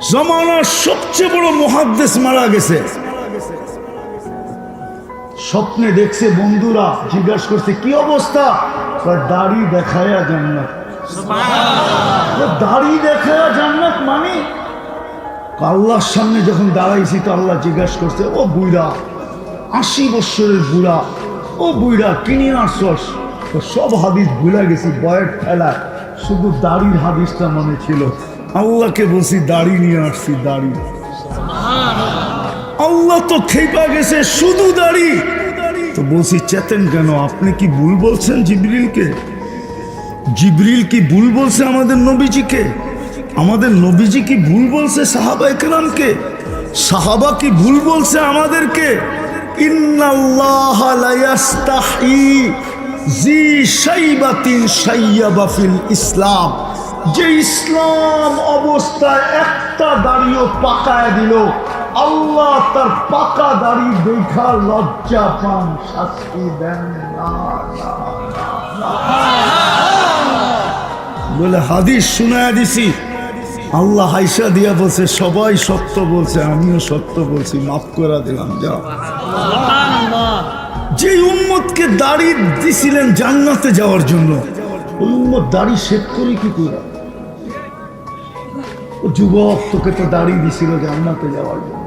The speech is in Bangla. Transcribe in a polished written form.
জমানার সবচেয়ে বড় মুহাদ্দিস মারা গেছে। স্বপ্নে দেখছে, বন্ধুরা জিজ্ঞাসা করছে কি অবস্থা, দাড়ি দেখায়া জান্নাত। দাড়ি দেখায়া জান্নাত মানে? আল্লাহর সামনে যখন দাঁড়াইছি তো আল্লাহ জিজ্ঞাসা করছে, ও বুইড়া, 80 বছরের বুড়া, ও বুইড়া কিনে আসছস? তো সব হাদিস ভুলে গেছি বয়ের ঠেলায়, শুধু দাড়ির হাদিসটা মনে ছিল। আল্লাহকে বলছি দাড়ি নিয়ে আসছি, দাড়ি। আল্লাহ তো খেপা গেছে, শুধু দাড়ি। তো বলছি চেতেন কেন, আপনি কি ভুল বলছেন জিবরিলকে? জিবরিল কি ভুল বলছে আমাদের নবীজিকে? আমাদের নবীজি কি ভুল বলছে সাহাবা কেরামকে? সাহাবা কি ভুল বলছে আমাদেরকে? ইন্নাল্লাহা লা ইয়াস্তাহি জি শাইবাতিন শাইয়াবা ফিল ইসলাম। যে ইসলাম অবস্থায় একটা দাড়িও পাকায় দিল, আল্লাহ তার পাকা দাড়ি দেখা লজ্জা পান, শাস্তি দেন না। বলে হাদিস শুনায়া দিছি, আল্লাহ হাইসা দিয়া বলছে সবাই সত্য বলছে, আমিও সত্য বলছি, মাফ করে দিলাম, যাও। যে উম্মতকে দাড়ি দিছিলেন জান্নাতে যাওয়ার জন্য, ওই উম্মত দাড়ি শেভ করি কি করে? ও যুবক, তোকে তো দাড়ি দিছিল জান্নাতে যাওয়ার জন্য।